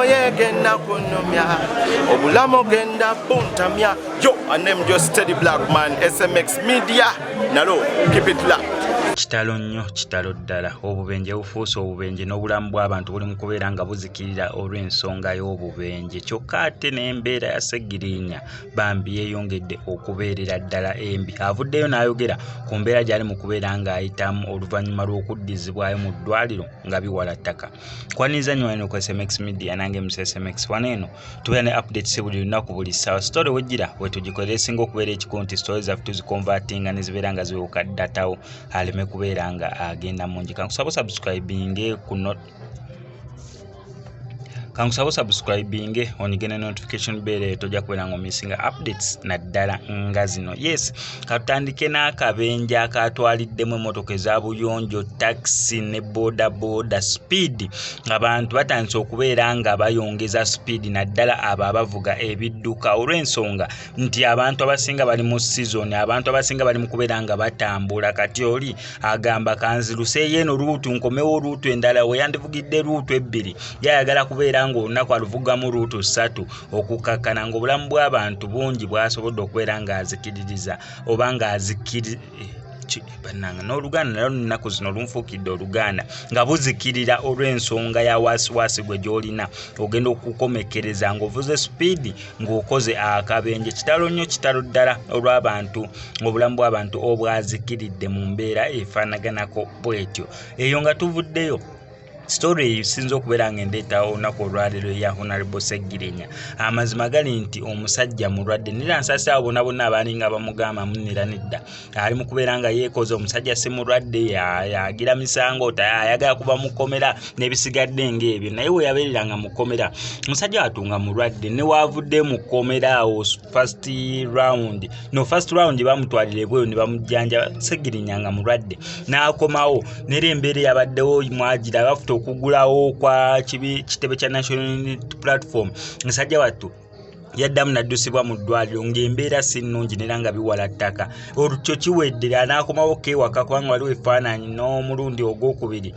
moye genda kunomya obulamo genda puntamya. Yo, I name just Steady Black Man, SMX Media. Nalo, keep it locked. Kitalo nnyo kitalo ddala obubenje bufuuse obubenje n'obulamu bw'abantu buli mu kubeera nga buzikirira olw'ensonga y'obubenje kyokka ate n'embeera ya Segirinya bambi yeeyongedde okubeerera ddala embi. Avuddeyo n'ayogera ku mbeera gy'ali mu kubeera ng'ayitamu oluvannyuma lw'okuddizibwayo mu ddwaliro nga biwala ttaka. Kwaniriza nnyo wano ku SMX Media nange mu SMX wano eno tubeera ne updates buli lunaku buli ssaawa. Story wejjira bwe tugikolera esinga okubeera ekikunti story zaffe tuzikonvatinga ne zibeera nga ziwuka ddatawo aleme kubeera nga agenda mungi. Kankusaba subscribing kuno kankusaba subscribing onigene notification bell tojja kubeera nga omisinga updates naddala nga zino. Yes, katandike n'akabenje akatwaliddemu emmotoka eza buyonjo taxi ne boda speed. Abantu batandise okubeera nga bayongeza speed naddala abo abavuga ebidduka olw'ensonga nti abantu abasinga bali mu season, abantu abasinga bali mu kubeera nga batambula. Kati oli agamba kanziruse yeno ruutu nkomewo ruutu endala we yandivugidde ruutu ebbiri yayagala kubeera ngo olunaku aluvugamu ruutu 3 okukakkana ng'obulamu bw'abantu bungi bwasobodde okubeera nga azikiririza oba nga bannanga n'Oluganda nalwo nnaku zino lunfuukidde Oluganda nga buzikirira olw'ensonga ya waasiwaasi gwe gy'olina ogenda okukomekereza ng'ovuze speed ng'okoze akabenje. Kitalo nnyo kitalo ddala olw'abantu obulamu bw'abantu obwazikiridde mu mbeera efaanaganako bw'etyo. Eyo nga tuvuddeyo story isinzo okubeera ng'endeetawo olunaku olwaleero ya Honorable Segirinya. Amazima gali nti omusajja mulwadde nira nsasa abo bonna abalinga bamugamba munira nedda ali mu kubeera nga yeekoze omusajja si mulwadde yagira misango ayagala kuba mukomera n'ebisigadde ng'ebyo naye we yabeereranga mukomera omusajja atunga mulwadde ne waavudde mukomera awo first round bamutwalira ebweyo ne bamujjanja Segirinya nga mulwadde n'akomawo nera embeera yabaddewo mwagira bafuta okugulawo kwa kitebe kya National Unity Platform. Musajja wattu yaddamu naddusibwa mu ddwaliro ng'embeera si nnungi nera nga biwala ttaka. Olutyo kiweddera n'akomawo keewaka kubanga waliwo efaananyi n'omulundi ogwokubiri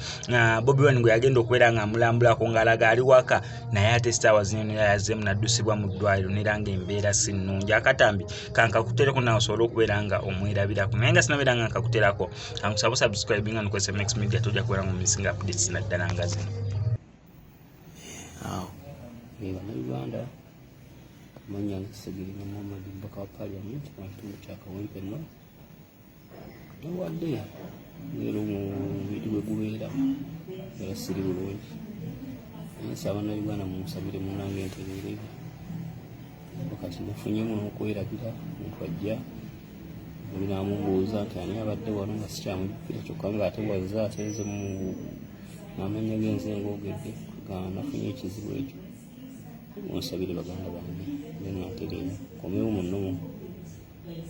Bobi Wine gwe yagenda okubeera nga amulambulako ng'alaga ali waka naye ate essaawa zino yazzeemu naddusibwa mu ddwaliro nera ng'embeera si nnungi. Akatambi kankakutereko nawe osobole okubeera nga omwerabirako naye nga sinabeera nga nkakuterako kankusaba subscribing ku SMX Media tojja kubeera nga omisinga updates naddala nga zino. Uganda manya Segirinya Muhammad mpaka wa parliament na kitundu kya Kawempe no wadde ngero mu bidwe gubeera era siri bulungi nsaba na Uganda mumusabire munange entereere wakati nafunye mu okwerabira muntu ajja olinamubuuza nti ani abadde wano nga sikyamujjukira kyokka ng'ate wazza ateze mu n'amanya genze ng'ogedde nafunye ekizibu ekyo munsabire baganda bange naterera komewo munno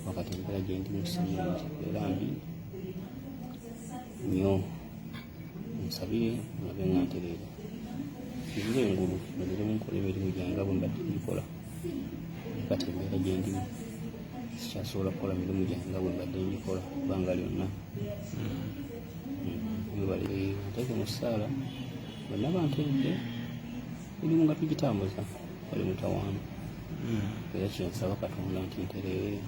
wakati embeera gye ndi musimulungi era mbi nnyo munsabire nabe naterera kizire engulu nagere munkola emirimu gyange bwe mbadde ngikola kati embeera gye ndimu sikyasobola kukola mirimu gyange bwe mbadde ngikola kubanga lyonna yobalire nteeke mu ssaala bonna banteredde mirimu nga tugitambuza bali mutawaana era kyensaba Katonda nti ntereere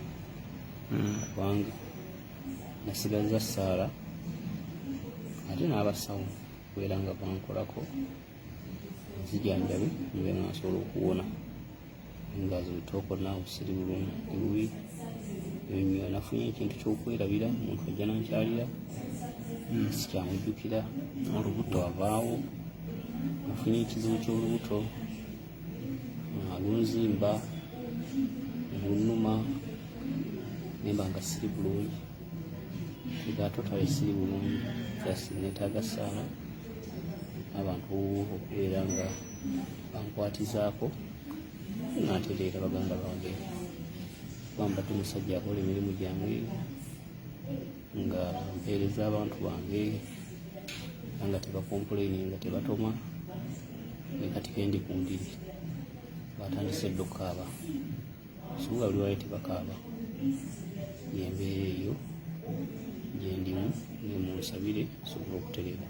kubanga nasigaza ssaala ate n'abasawo kubeera nga bankolako nzijanjabe mbe nga nsobola okuwona nga zibitooko naawe siri bulungi bubi ebyo nafunye ekintu ky'okwerabira omuntu ajja nankyalira sikyamujjukira olubuto avaawo nafunye ekizibu ky'olubuto lunzimba lunuma nemba nga siri bulungi egatotale siri bulungi kasi neetaaga ssaala abantu okubeera nga bankwatizaako natereera baganda bange bambadde omusajja akola emirimu gyange nga mpeereza abantu bange nga tebakompulayini nga tebatoma kati kendi ku ndiri batandise dde okukaaba suga buli wali tebakaaba yembeera eyo gye ndimu nemunsabire sobola okutereera.